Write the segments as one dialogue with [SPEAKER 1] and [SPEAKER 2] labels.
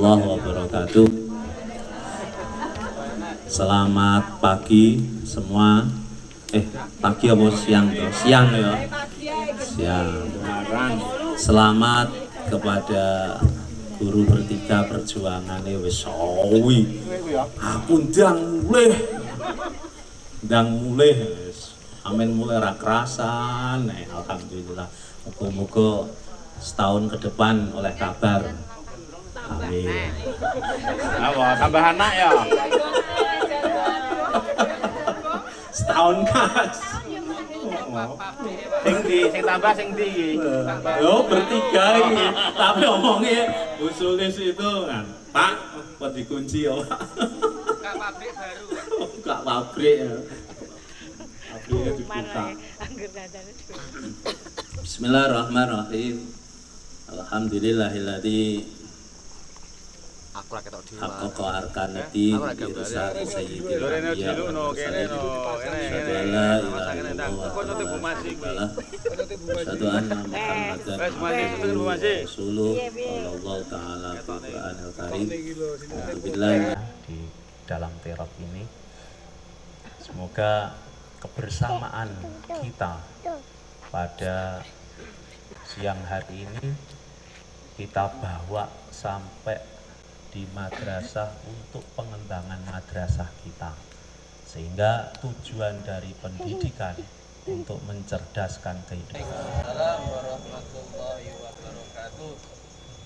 [SPEAKER 1] warahmatullahi wabarakatuh. Selamat pagi semua. Pagi apa siang toh? Siang ya. Siang. Selamat kepada guru bertiga perjuangannya wis sawi. Aku ndang mulih wis. Amin mulai ra kerasan. Alhamdulillah. Muga-muga setahun ke depan oleh kabar. Amin.
[SPEAKER 2] Apa tambah anak ya?
[SPEAKER 1] Setahun kas.
[SPEAKER 2] Sing tambah sing ndi?
[SPEAKER 1] Yo bertiga ini. Tapi omongnya usulis itu kan, Pak, kok dikunci ya, Pak.
[SPEAKER 2] Kak pabrik baru.
[SPEAKER 1] Kak pabrik ya. Pabriknya dibuka. Bismillahirrahmanirrahim. Alhamdulillahilladzi
[SPEAKER 2] Aku ra ketok dhewe.
[SPEAKER 1] haqqaqa arkanati irsal sayyidil anbiya wal mursalin. Asyhadu an la ilaha illallah wa asyhadu anna Muhammadan abduhu wa rasuluh. Sallallahu ta'ala fil Qur'anil karim. Alhamdulillah di dalam terap ini. Semoga kebersamaan kita pada siang hari ini kita bawa sampai di madrasah untuk pengembangan madrasah kita, sehingga tujuan dari pendidikan untuk mencerdaskan kehidupan.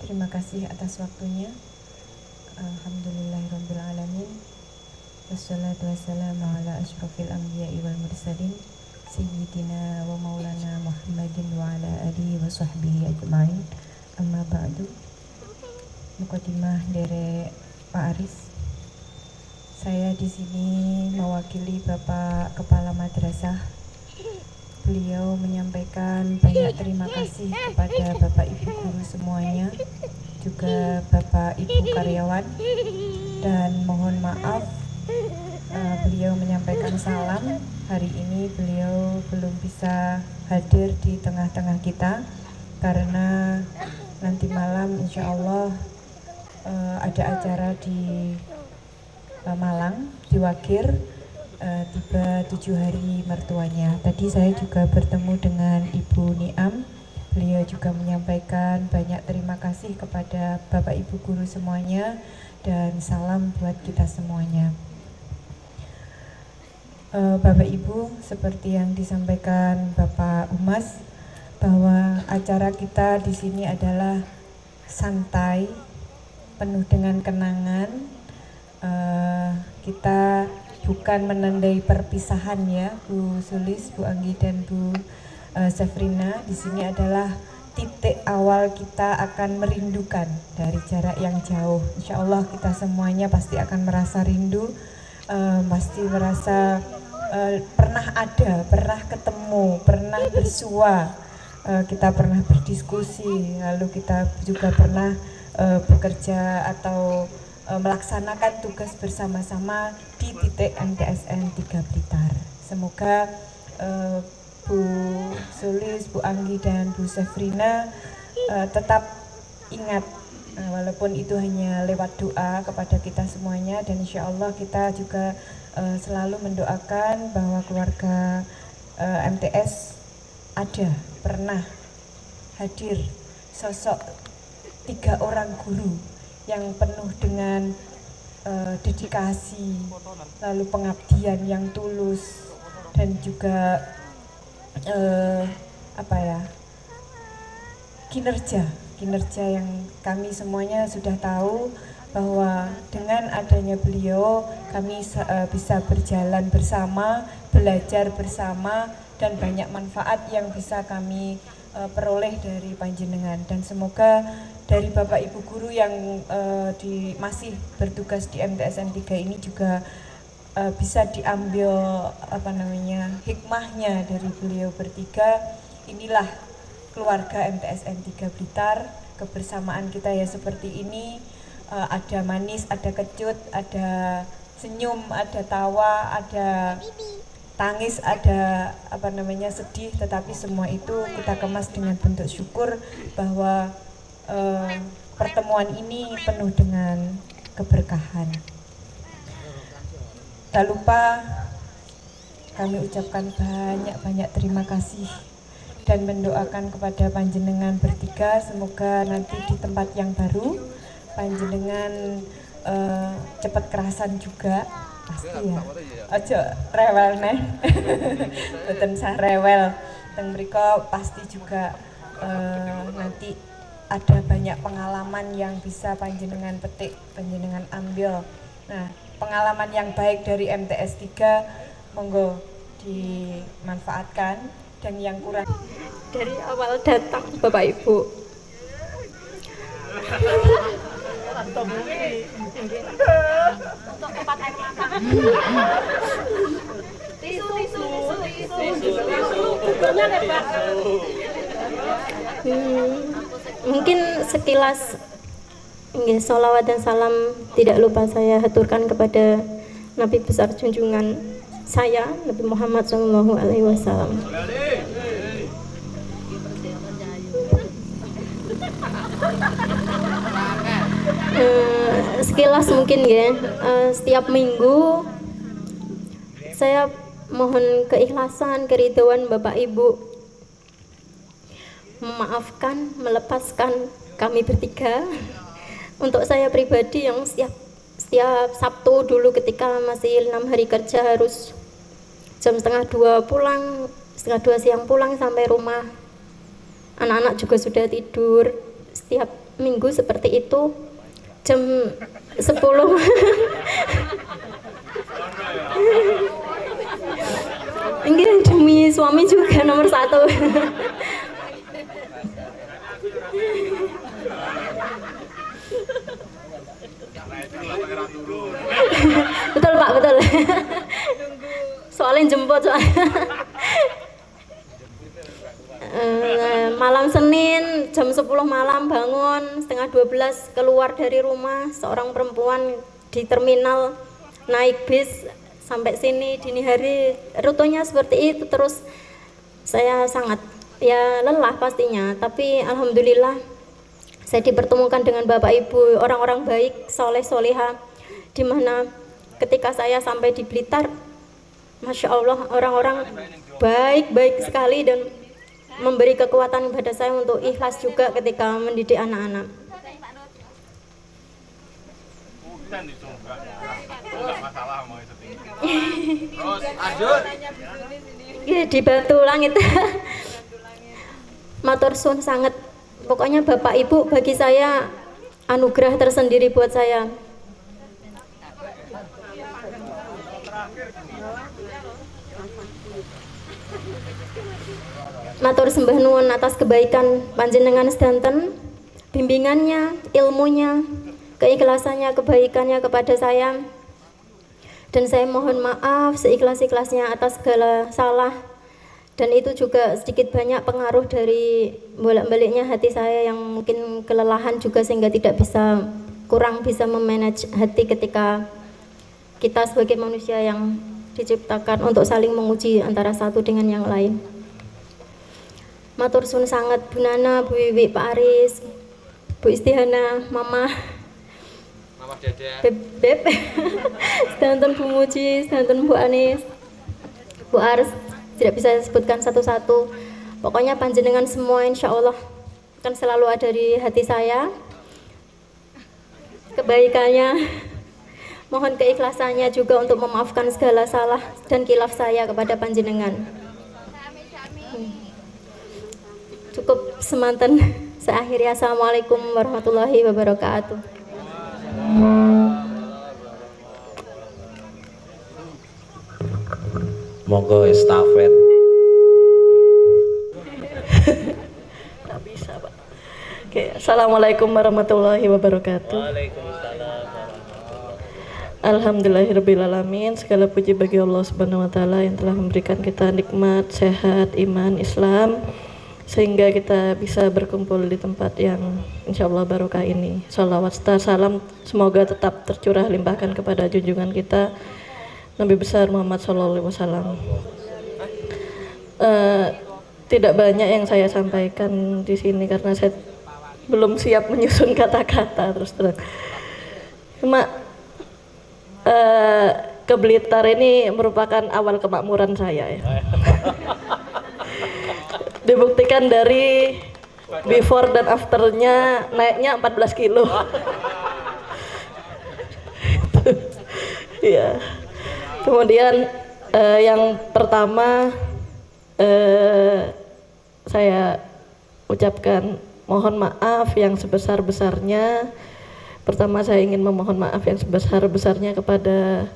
[SPEAKER 3] Terima kasih atas waktunya. Alhamdulillahirabbil alamin. Wassalatu wassalamu ala asyrafil anbiya'i wal mursalin sayyidina wa maulana Muhammadin wa ala alihi wa sahbihi ajma'in. Amma ba'du. Mukadimah dari Pak Aris. Saya di sini mewakili Bapak Kepala Madrasah. Beliau menyampaikan banyak terima kasih kepada Bapak Ibu guru semuanya, juga Bapak Ibu karyawan, dan mohon maaf beliau menyampaikan salam. Hari ini beliau belum bisa hadir di tengah-tengah kita karena nanti malam insya Allah ada acara di Malang, di Wakir, tiba 7 hari mertuanya. Tadi saya juga bertemu dengan Ibu Niam. Beliau juga menyampaikan banyak terima kasih kepada Bapak Ibu guru semuanya dan salam buat kita semuanya. Bapak Ibu, seperti yang disampaikan Bapak Umas, bahwa acara kita di sini adalah santai, penuh dengan kenangan. Kita bukan menandai perpisahan ya, Bu Sulis, Bu Anggi dan Bu Safrina. Di sini adalah titik awal kita akan merindukan dari jarak yang jauh. Insya Allah kita semuanya pasti akan merasa rindu, pasti merasa pernah ada, pernah ketemu, pernah bersua, kita pernah berdiskusi, lalu kita juga pernah bekerja atau melaksanakan tugas bersama-sama di titik MTSN 3 Blitar. Semoga Bu Sulis, Bu Anggi dan Bu Safrina tetap ingat, walaupun itu hanya lewat doa kepada kita semuanya, dan insya Allah kita juga selalu mendoakan bahwa keluarga MTS ada, pernah hadir sosok 3 orang guru yang penuh dengan dedikasi, lalu pengabdian yang tulus, dan juga kinerja yang kami semuanya sudah tahu bahwa dengan adanya beliau kami bisa berjalan bersama, belajar bersama, dan banyak manfaat yang bisa kami peroleh dari panjenengan. Dan semoga dari Bapak Ibu guru yang masih bertugas di MTSN 3 ini juga bisa diambil hikmahnya dari beliau bertiga. Inilah keluarga MTSN 3 Blitar, kebersamaan kita ya seperti ini, ada manis, ada kecut, ada senyum, ada tawa, ada tangis, ada sedih, tetapi semua itu kita kemas dengan bentuk syukur bahwa pertemuan pertemuan ini penuh dengan keberkahan. Tak lupa kami ucapkan banyak-banyak terima kasih dan mendoakan kepada panjenengan bertiga, semoga nanti di tempat yang baru panjenengan cepat kerasan juga, pasti ya. Ojo rewel neh. Boten sah rewel. Teng mriko pasti juga nanti ada banyak pengalaman yang bisa panjenengan petik, panjenengan ambil. Nah, pengalaman yang baik dari MTS 3 monggo dimanfaatkan, dan yang kurang
[SPEAKER 4] dari awal datang Bapak Ibu. Untuk tempat air mata. Mungkin sekilas sholawat dan salam tidak lupa saya haturkan kepada Nabi besar junjungan saya, Nabi Muhammad SAW. Sekilas mungkin ya, setiap minggu saya mohon keikhlasan, keridhaan Bapak Ibu, memaafkan, melepaskan kami bertiga. Untuk saya pribadi yang setiap Sabtu dulu ketika masih 6 hari kerja harus jam 1:30 pulang, 1:30 siang pulang sampai rumah. Anak-anak juga sudah tidur. Setiap minggu seperti itu jam 10. Ini demi suami juga nomor 1. Betul Pak, betul. Soalnya jemput soalnya. Malam Senin jam 10 malam bangun, 11:30 keluar dari rumah, seorang perempuan di terminal naik bis sampai sini dini hari, rutenya seperti itu terus. Saya sangat ya lelah pastinya, tapi alhamdulillah saya dipertemukan dengan Bapak Ibu, orang-orang baik, soleh soleha, di mana ketika saya sampai di Blitar, Masya Allah, orang-orang baik-baik sekali dan memberi kekuatan kepada saya untuk ikhlas juga ketika mendidik anak-anak. Ya, di Batu Langit. Matur suwun sangat. Pokoknya Bapak Ibu bagi saya anugerah tersendiri buat saya. Matur sembah nuwun atas kebaikan panjenengan sedanten, bimbingannya, ilmunya, keikhlasannya, kebaikannya kepada saya. Dan saya mohon maaf seikhlas-ikhlasnya atas segala salah. Dan itu juga sedikit banyak pengaruh dari bolak-baliknya hati saya yang mungkin kelelahan juga, sehingga kurang bisa memanage hati ketika kita sebagai manusia yang diciptakan untuk saling menguji antara satu dengan yang lain. Matur suwun sangat Bu Nana, Bu Wiwi, Pak Aris, Bu Istihana, Mama Beb, sedanten Bu Muji, sedanten Bu Anis, Bu Ars, tidak bisa sebutkan satu-satu. Pokoknya panjenengan semua insya Allah akan selalu ada di hati saya. Kebaikannya, mohon keikhlasannya juga untuk memaafkan segala salah dan khilaf saya kepada panjenengan. Cukup semanten. Saya akhiri. Assalamualaikum warahmatullahi wabarakatuh.
[SPEAKER 1] Monggo estafet.
[SPEAKER 5] Nggak bisa Pak. Oke, assalamualaikum warahmatullahi wabarakatuh.
[SPEAKER 1] Waalaikumsalam.
[SPEAKER 5] Alhamdulillahirrabbilalamin. Segala puji bagi Allah Subhanahu wa Ta'ala yang telah memberikan kita nikmat, sehat, iman, Islam, sehingga kita bisa berkumpul di tempat yang insya Allah barokah ini. Salawat serta salam semoga tetap tercurah limpahkan kepada junjungan kita Nabi besar Muhammad SAW. Tidak banyak yang saya sampaikan di sini karena saya belum siap menyusun kata-kata terus terang. Cuma ke Blitar ini merupakan awal kemakmuran saya ya. Dibuktikan dari before dan afternya naiknya 14 kilo. Ya. Kemudian yang pertama saya ucapkan mohon maaf yang sebesar-besarnya. Pertama saya ingin memohon maaf yang sebesar-besarnya kepada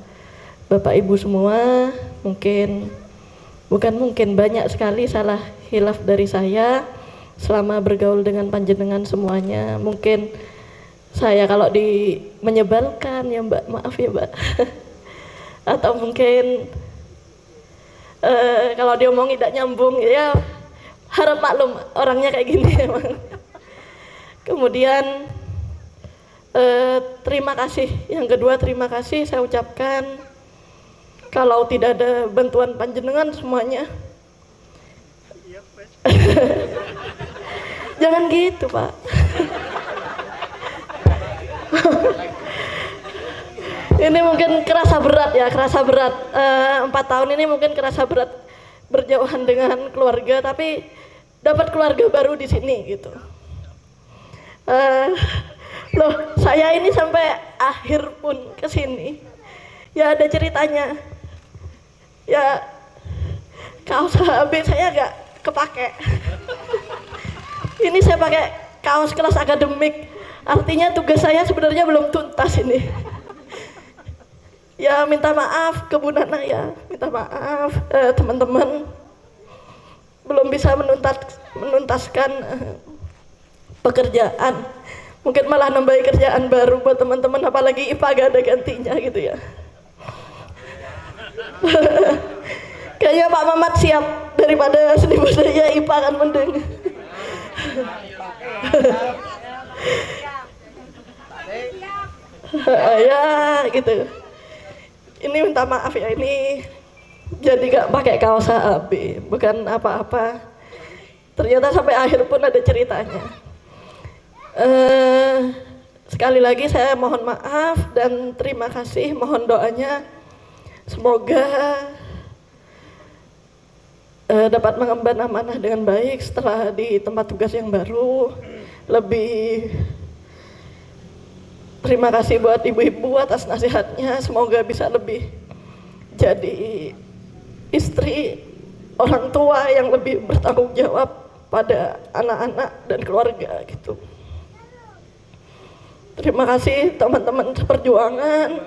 [SPEAKER 5] Bapak Ibu semua. Bukan mungkin banyak sekali salah hilaf dari saya selama bergaul dengan panjenengan semuanya. Mungkin saya kalau menyebalkan ya Mbak, maaf ya Mbak. Atau mungkin kalau diomongin tidak nyambung ya harap maklum, orangnya kayak gini emang. Kemudian terima kasih. Yang kedua, terima kasih saya ucapkan. Kalau tidak ada bantuan panjenengan semuanya. Jangan gitu Pak. Ini mungkin kerasa berat ya, kerasa berat. 4 tahun ini mungkin kerasa berat berjauhan dengan keluarga, tapi dapat keluarga baru di sini gitu. Loh, saya ini sampai akhir pun ke sini. Ya ada ceritanya. Ya kaos HB saya agak kepake. Ini saya pakai kaos kelas akademik. Artinya tugas saya sebenarnya belum tuntas ini. Ya minta maaf ke Bu Nana ya, minta maaf teman-teman belum bisa menuntaskan pekerjaan. Mungkin malah nambahi kerjaan baru buat teman-teman, apalagi IPA gak ada gantinya gitu ya. Kayaknya Pak Mamat siap, daripada seni budaya IPA kan mending. Ya gitu. Ini minta maaf ya, ini jadi gak pakai kaos HAB, bukan apa-apa. Ternyata sampai akhir pun ada ceritanya. Sekali lagi saya mohon maaf dan terima kasih, mohon doanya semoga dapat mengemban amanah dengan baik setelah di tempat tugas yang baru. Lebih terima kasih buat ibu-ibu atas nasihatnya, semoga bisa lebih jadi istri, orang tua yang lebih bertanggung jawab pada anak-anak dan keluarga gitu. Terima kasih teman-teman seperjuangan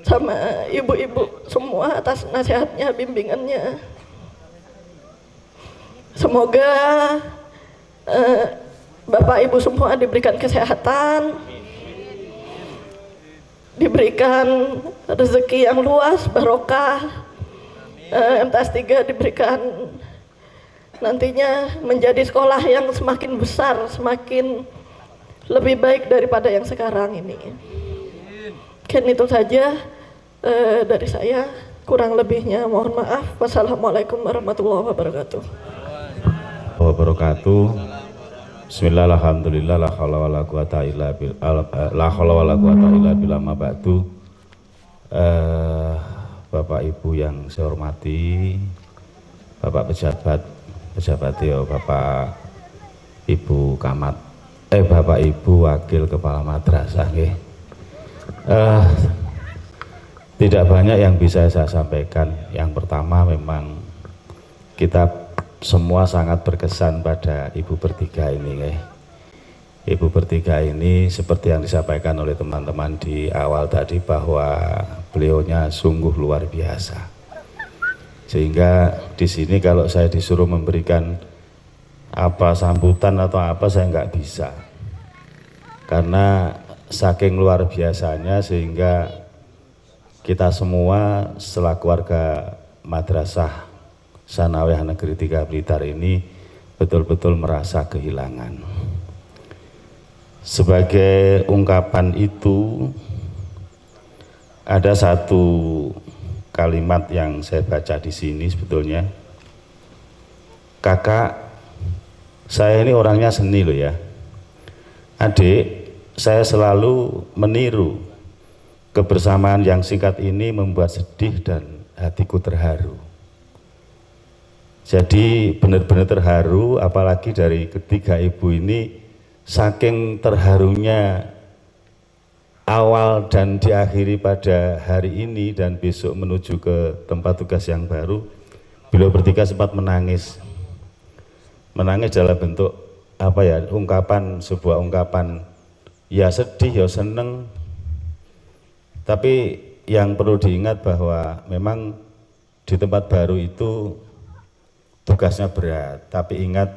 [SPEAKER 5] sama ibu-ibu semua atas nasihatnya, bimbingannya. Semoga Bapak Ibu semua diberikan kesehatan, diberikan rezeki yang luas, barokah, MTS 3 diberikan nantinya menjadi sekolah yang semakin besar, semakin lebih baik daripada yang sekarang ini. Mungkin itu saja dari saya, kurang lebihnya mohon maaf. Wassalamualaikum warahmatullahi wabarakatuh.
[SPEAKER 6] Bismillah, alhamdulillah, la haula wala quwata illa billah, ma ba'du. Bapak Ibu yang saya hormati, Bapak pejabat ya, Bapak Ibu Camat, Bapak Ibu Wakil Kepala Madrasah nggih. Tidak banyak yang bisa saya sampaikan. Yang pertama, memang kita semua sangat berkesan pada Ibu bertiga ini. Ibu bertiga ini seperti yang disampaikan oleh teman-teman di awal tadi, bahwa beliaunya sungguh luar biasa. Sehingga di sini kalau saya disuruh memberikan apa sambutan atau apa, saya nggak bisa. Karena saking luar biasanya, sehingga kita semua selaku warga Madrasah Sanawiyah Negeri 3 Blitar ini betul-betul merasa kehilangan. Sebagai ungkapan itu, ada satu kalimat yang saya baca di sini sebetulnya. Kakak, saya ini orangnya seni loh ya. Adik, saya selalu meniru kebersamaan yang singkat ini membuat sedih dan hatiku terharu. Jadi benar-benar terharu, apalagi dari ketiga ibu ini, saking terharunya awal dan diakhiri pada hari ini dan besok menuju ke tempat tugas yang baru, beliau bertiga sempat menangis. Menangis dalam bentuk apa ya, sebuah ungkapan ya sedih, ya seneng. Tapi yang perlu diingat bahwa memang di tempat baru itu tugasnya berat, tapi ingat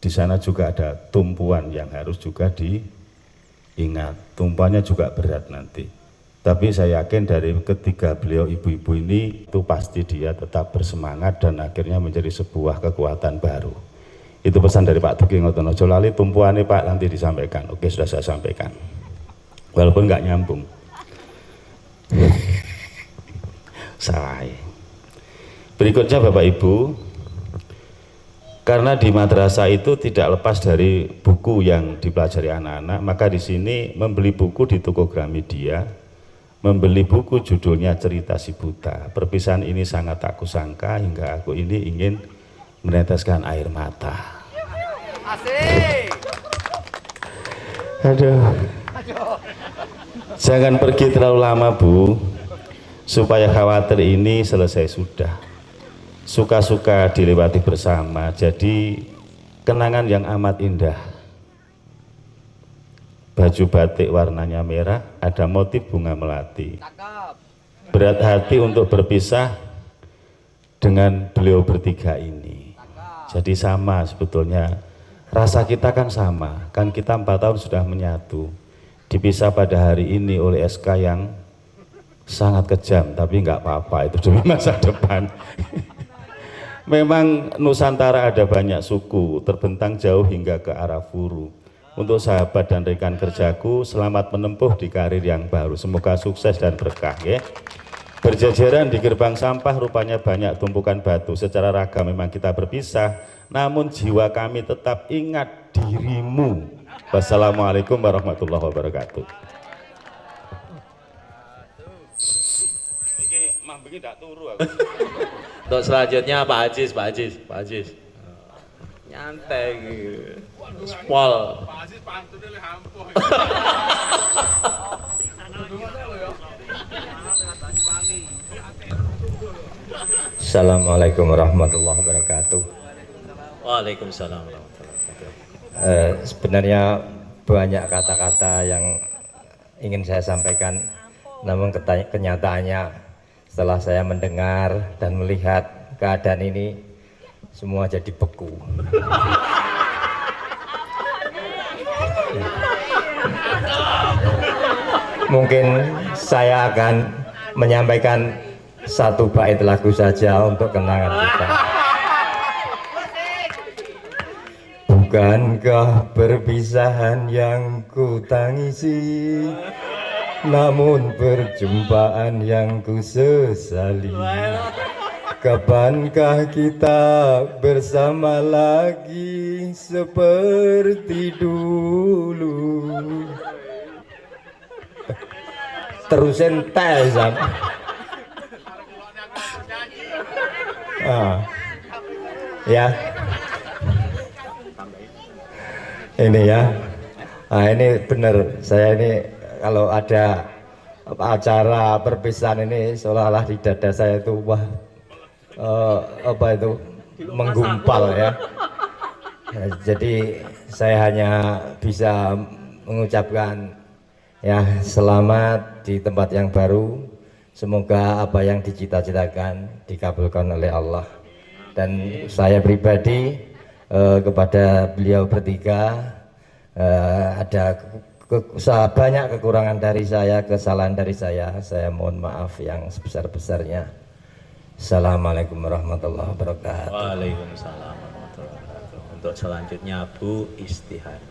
[SPEAKER 6] di sana juga ada tumpuan yang harus juga diingat. Tumpuannya juga berat nanti. Tapi saya yakin dari ketiga beliau ibu-ibu ini itu pasti dia tetap bersemangat dan akhirnya menjadi sebuah kekuatan baru. Itu pesan dari Pak Duki ngoten, aja lali tumpuannya Pak nanti disampaikan. Oke, sudah saya sampaikan. Walaupun nggak nyambung. Salah. Berikutnya Bapak Ibu, karena di madrasah itu tidak lepas dari buku yang dipelajari anak-anak, maka di sini membeli buku di toko Gramedia, membeli buku judulnya Cerita Si Buta. Perpisahan ini sangat tak kusangka hingga aku ini ingin meneteskan air mata.
[SPEAKER 2] Asik.
[SPEAKER 6] Aduh. Jangan pergi terlalu lama Bu, supaya khawatir ini selesai sudah. Suka-suka dilewati bersama, jadi kenangan yang amat indah. Baju batik warnanya merah, ada motif bunga melati. Berat hati untuk berpisah dengan beliau bertiga ini. Jadi sama sebetulnya, rasa kita kan sama, kan kita 4 tahun sudah menyatu. Dipisah pada hari ini oleh SK yang sangat kejam, tapi nggak apa-apa, itu demi masa depan. Memang Nusantara ada banyak suku, terbentang jauh hingga ke arah Furu. Untuk sahabat dan rekan kerjaku, selamat menempuh di karir yang baru. Semoga sukses dan berkah ya. Berjajaran di gerbang sampah rupanya banyak tumpukan batu. Secara raga memang kita berpisah, namun jiwa kami tetap ingat dirimu. Wassalamualaikum warahmatullahi wabarakatuh.
[SPEAKER 1] Untuk selanjutnya Pak Aziz. Nyantai gitu. Spol. Pak Aziz pantune le hampuh.
[SPEAKER 7] Assalamualaikum warahmatullahi wabarakatuh.
[SPEAKER 1] Waalaikumsalam warahmatullahi wabarakatuh.
[SPEAKER 7] Sebenarnya banyak kata-kata yang ingin saya sampaikan, namun kenyataannya setelah saya mendengar dan melihat keadaan ini, semua jadi beku. Mungkin saya akan menyampaikan satu bait lagu saja untuk kenangan kita. Bukankah perpisahan yang ku tangisi, namun perjumpaan yang ku sesali. Kapankah kita bersama lagi seperti dulu? Terusin tes ya. Ini ya. Nah, ini benar. Saya ini kalau ada acara perpisahan ini seolah-olah di dada saya itu menggumpal ya. Nah, jadi saya hanya bisa mengucapkan ya selamat di tempat yang baru. Semoga apa yang dicita-citakan dikabulkan oleh Allah. Dan saya pribadi kepada beliau bertiga, ada banyak kekurangan dari saya, kesalahan dari saya mohon maaf yang sebesar-besarnya. Assalamualaikum warahmatullahi wabarakatuh.
[SPEAKER 1] Waalaikumsalam warahmatullahi wabarakatuh. Untuk selanjutnya Bu Istihana.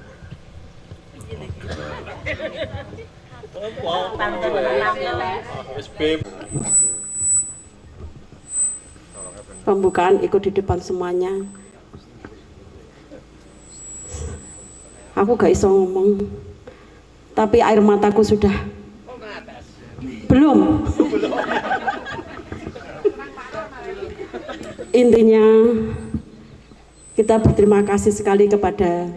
[SPEAKER 8] Pembukaan ikut di depan semuanya. Aku gak iso ngomong, tapi air mataku sudah belum. Intinya kita berterima kasih sekali kepada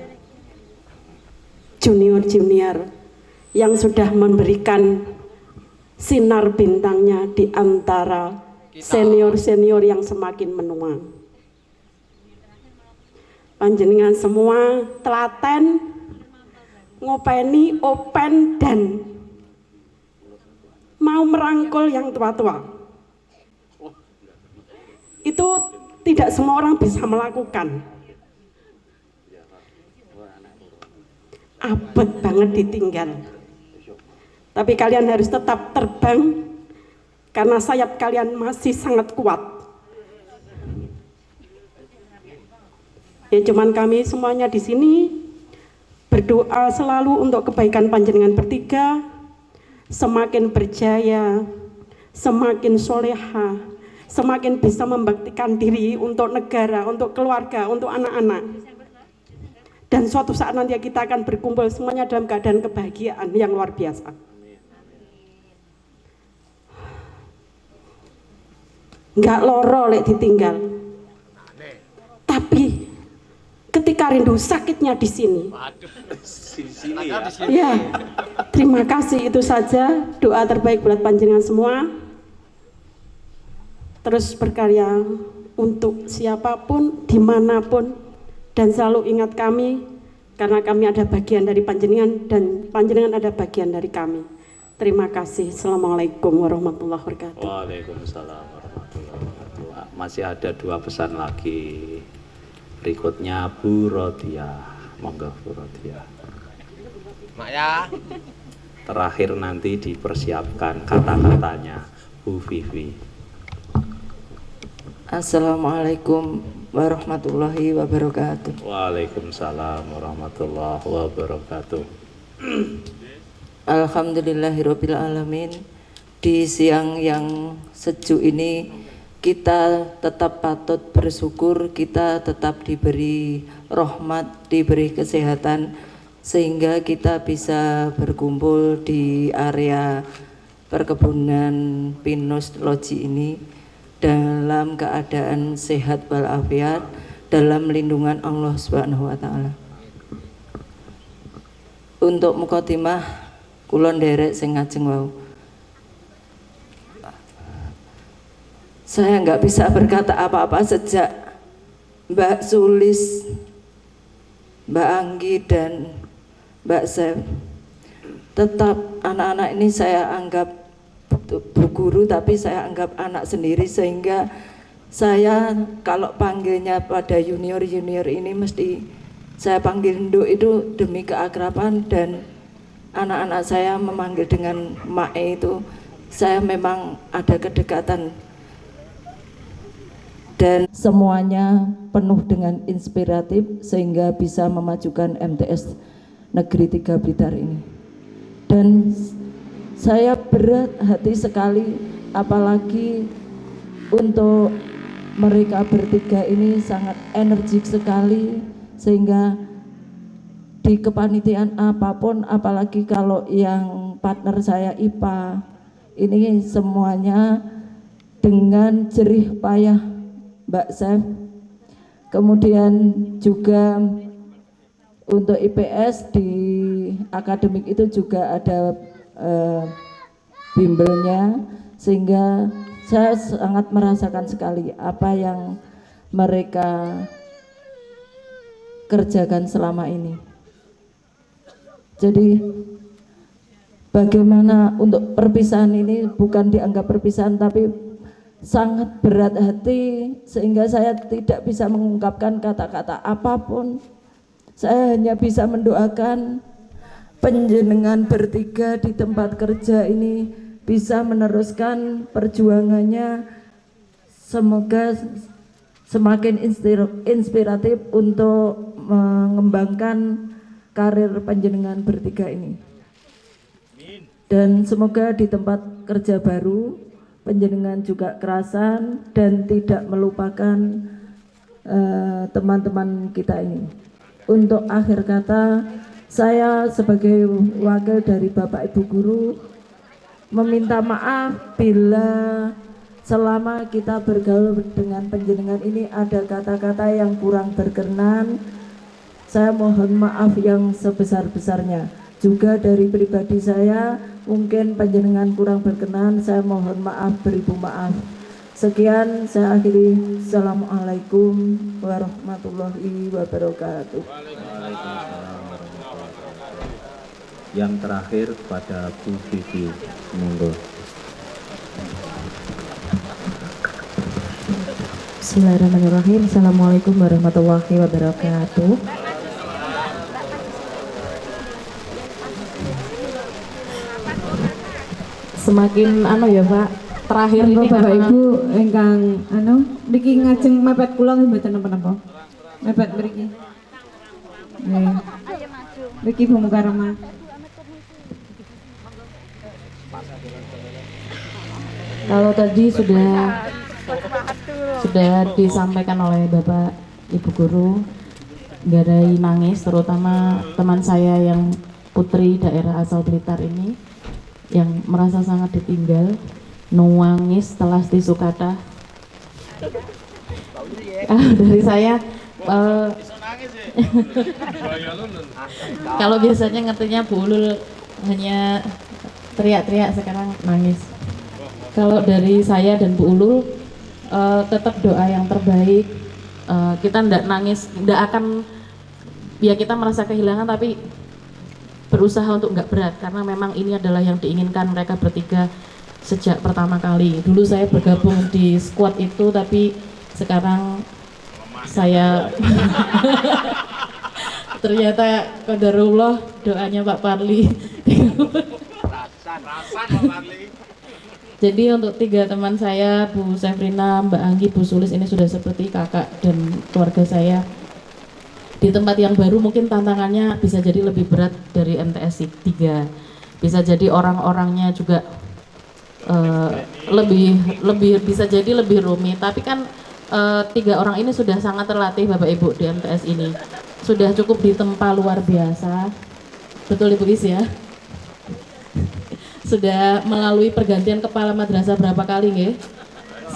[SPEAKER 8] junior-junior yang sudah memberikan sinar bintangnya di antara senior-senior yang semakin menua. Panjenengan semua telaten, ngopeni, open, dan mau merangkul yang tua-tua. Itu tidak semua orang bisa melakukan. Abot banget ditinggal. Tapi kalian harus tetap terbang karena sayap kalian masih sangat kuat. Ya cuman kami semuanya di sini berdoa selalu untuk kebaikan panjenengan bertiga, semakin berjaya, semakin soleha, semakin bisa membaktikan diri untuk negara, untuk keluarga, untuk anak-anak. Dan suatu saat nanti kita akan berkumpul semuanya dalam keadaan kebahagiaan yang luar biasa. Nggak loro lek ditinggal. Tapi ketika rindu sakitnya di sini. Ya, terima kasih, itu saja doa terbaik buat panjenengan semua. Terus berkarya untuk siapapun, dimanapun, dan selalu ingat kami, karena kami ada bagian dari panjenengan dan panjenengan ada bagian dari kami. Terima kasih. Assalamualaikum warahmatullahi wabarakatuh.
[SPEAKER 1] Waalaikumsalam warahmatullahi wabarakatuh. Masih ada 2 pesan lagi. Berikutnya Bu Rodia. Monggo Bu Rodia.
[SPEAKER 2] Mak ya.
[SPEAKER 1] Terakhir nanti dipersiapkan kata-katanya Bu Vivi.
[SPEAKER 9] Assalamualaikum warahmatullahi wabarakatuh.
[SPEAKER 1] Waalaikumsalam warahmatullahi wabarakatuh.
[SPEAKER 9] Alhamdulillahirabbil alamin. Di siang yang sejuk ini kita tetap patut bersyukur, kita tetap diberi rahmat, diberi kesehatan, sehingga kita bisa berkumpul di area perkebunan pinus loji ini dalam keadaan sehat walafiat, dalam lindungan Allah Subhanahu wa taala. Untuk mukotimah kula nderek sing ngajeng wau. Saya nggak bisa berkata apa-apa sejak Mbak Sulis, Mbak Anggi, dan Mbak Sef. Tetap anak-anak ini saya anggap Bu Guru, tapi saya anggap anak sendiri, sehingga saya kalau panggilnya pada junior-junior ini mesti saya panggil Nduk itu demi keakraban, dan anak-anak saya memanggil dengan Mae itu saya memang ada kedekatan. Dan semuanya penuh dengan inspiratif sehingga bisa memajukan MTS Negeri 3 Blitar ini. Dan saya berat hati sekali, apalagi untuk mereka bertiga ini sangat energik sekali, sehingga di kepanitiaan apapun, apalagi kalau yang partner saya IPA, ini semuanya dengan jerih payah Mbak Sef. Kemudian juga untuk IPS di akademik itu juga ada bimbelnya, sehingga saya sangat merasakan sekali apa yang mereka kerjakan selama ini. Jadi bagaimana untuk perpisahan ini bukan dianggap perpisahan, tapi sangat berat hati sehingga saya tidak bisa mengungkapkan kata-kata apapun. Saya hanya bisa mendoakan panjenengan bertiga di tempat kerja ini bisa meneruskan perjuangannya. Semoga semakin inspiratif untuk mengembangkan karir panjenengan bertiga ini. Dan semoga di tempat kerja baru panjenengan juga kerasan dan tidak melupakan teman-teman kita ini. Untuk akhir kata, Saya sebagai wakil dari Bapak Ibu Guru meminta maaf bila selama kita bergaul dengan panjenengan ini ada kata-kata yang kurang berkenan. Saya mohon maaf yang sebesar-besarnya. Juga dari pribadi saya, mungkin panjenengan kurang berkenan, saya mohon maaf, beribu maaf. Sekian, saya akhiri. Assalamualaikum warahmatullahi wabarakatuh.
[SPEAKER 1] Yang terakhir kepada Bu Vivi, monggo.
[SPEAKER 10] Bismillahirrahmanirrahim. Assalamualaikum warahmatullahi wabarakatuh. Semakin ya Pak, terakhir ini
[SPEAKER 11] Bapak
[SPEAKER 10] karena
[SPEAKER 11] Ibu ingkang niki ngajeng mepet kula mboten napa-napa. Mepet mriki. Nggih. Mriki Bu Mukarramah.
[SPEAKER 10] kalau tadi sudah disampaikan oleh Bapak Ibu Guru, garai nangis, terutama teman saya yang putri daerah asal Blitar ini yang merasa sangat ditinggal, nuangis telas tisu kata. Dari saya kalau biasanya ngertinya Bu Ulul hanya teriak-teriak, sekarang nangis. Kalau dari saya dan Bu Ulul tetap doa yang terbaik. Kita ndak nangis, ndak akan, ya kita merasa kehilangan tapi berusaha untuk nggak berat, karena memang ini adalah yang diinginkan mereka bertiga sejak pertama kali. Dulu saya bergabung di squad itu, tapi sekarang saya ternyata qadarullah doanya Pak Parli. Jadi untuk tiga teman saya, Bu Sefrina, Mbak Anggi, Bu Sulis, ini sudah seperti kakak dan keluarga saya. Di tempat yang baru mungkin tantangannya bisa jadi lebih berat dari MTS 3. Bisa jadi orang-orangnya juga bisa jadi lebih rumit. Tapi kan tiga orang ini sudah sangat terlatih Bapak Ibu di MTS ini. Sudah cukup ditempa luar biasa. Betul Ibu Is ya? Sudah melalui pergantian kepala madrasah berapa kali nggih?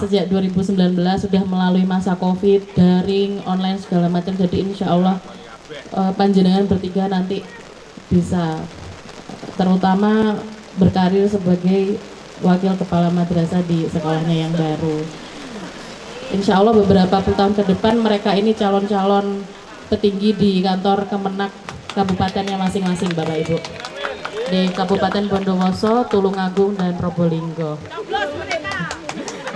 [SPEAKER 10] Sejak 2019 sudah melalui masa Covid, daring, online segala macam. Jadi insya Allah panjenengan bertiga nanti bisa terutama berkarir sebagai wakil kepala madrasah di sekolahnya yang baru. Insya Allah beberapa puluh tahun ke depan mereka ini calon-calon petinggi di kantor Kemenak kabupatennya masing-masing Bapak Ibu. Di Kabupaten Bondowoso, Tulungagung, dan Probolinggo.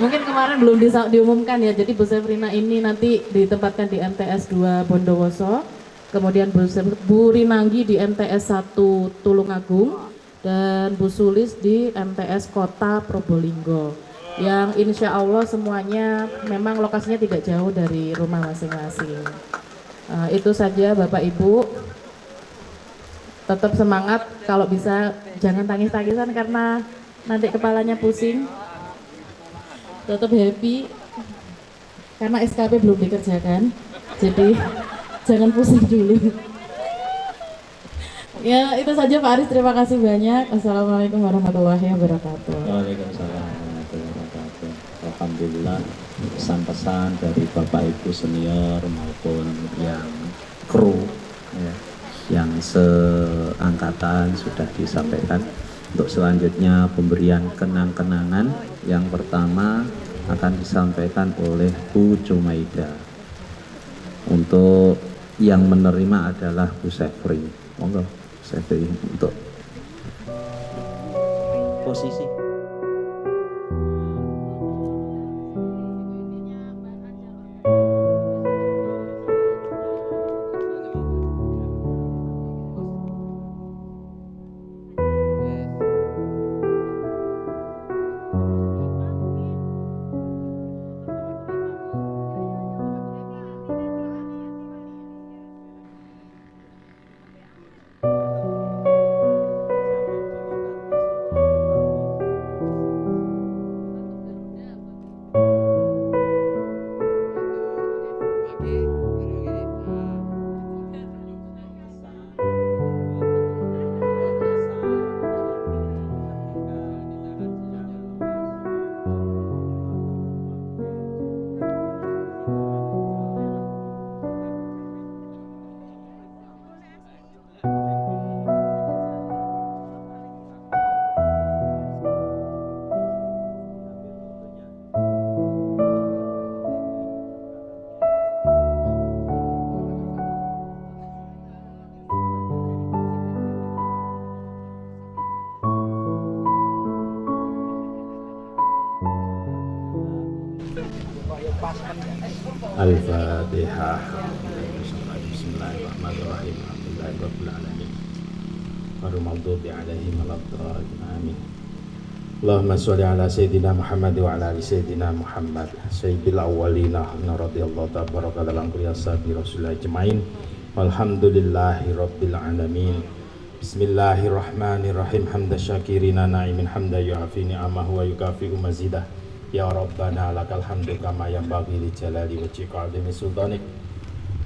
[SPEAKER 10] Mungkin kemarin belum diumumkan ya, jadi Bu Sefrina ini nanti ditempatkan di MTS 2 Bondowoso, kemudian Bu Rinanggi di MTS 1 Tulungagung, dan Bu Sulis di MTS Kota Probolinggo. Yang insya Allah semuanya memang lokasinya tidak jauh dari rumah masing-masing. Itu saja Bapak Ibu. Tetap semangat, kalau bisa jangan tangis-tangisan karena nanti kepalanya pusing. Tetap happy karena SKP belum dikerjakan, jadi jangan pusing dulu. Ya itu saja Pak Aris, terima kasih banyak. Assalamualaikum warahmatullahi wabarakatuh.
[SPEAKER 1] Waalaikumsalam warahmatullahi wabarakatuh. Alhamdulillah pesan-pesan dari Bapak Ibu senior maupun yang kru ya, yang seangkatan sudah disampaikan. Untuk selanjutnya pemberian kenang-kenangan yang pertama akan disampaikan oleh Bu Jumaida. Untuk yang menerima adalah Bu Sefri. Monggo Sefri untuk posisi. Al-Fatihah. Bismillahirrahmanirrahim. Alhamdulillahirabbil alamin. Ghairil maghdubi 'alaihim waladdallin. Amin. Allahumma sholli ala sayyidina Muhammad wa ala ali sayyidina Muhammad sayyidil awwalina radhiyallahu tabaraka dalam kuliah sabi Rasulullah ajmain. Walhamdulillahi rabbil alamin. Bismillahirrahmanirrahim. Hamda syakirina na'imin hamda yu'afi ni'amahu wa yukafi'u mazidah. Ya Rabbana lakal hamdu kama yanbaghi li jalali wajhika 'azimi sultanik.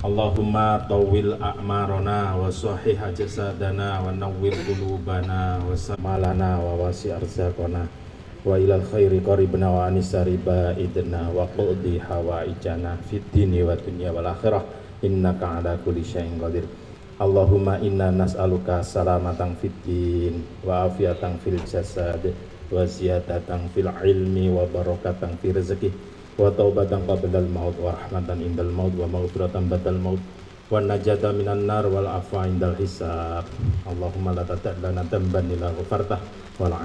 [SPEAKER 1] Allahumma tawwil a'marana wa sahihha jasadana wa nawwir qulubana wa samalana wa wasi' arzaqana wa ilal khairi qaribna wa anisari ba'idna wa qudhi hawaijana fid dini wa dunya wal akhirah innaka ala kulli syai'in qadir. Allahumma inna nas'aluka salamatan fid din wa afiatan fil jasad wa ziyadatan fil ilmi wa barakatan fil rezeki wa taubatan qabla al-maut wa rahmatan indal maut wa maghfiratan ba'dal maut wa najata minan nar wal afwa indal hisab. Allahumma la tad'lana damban illa ghafartah wal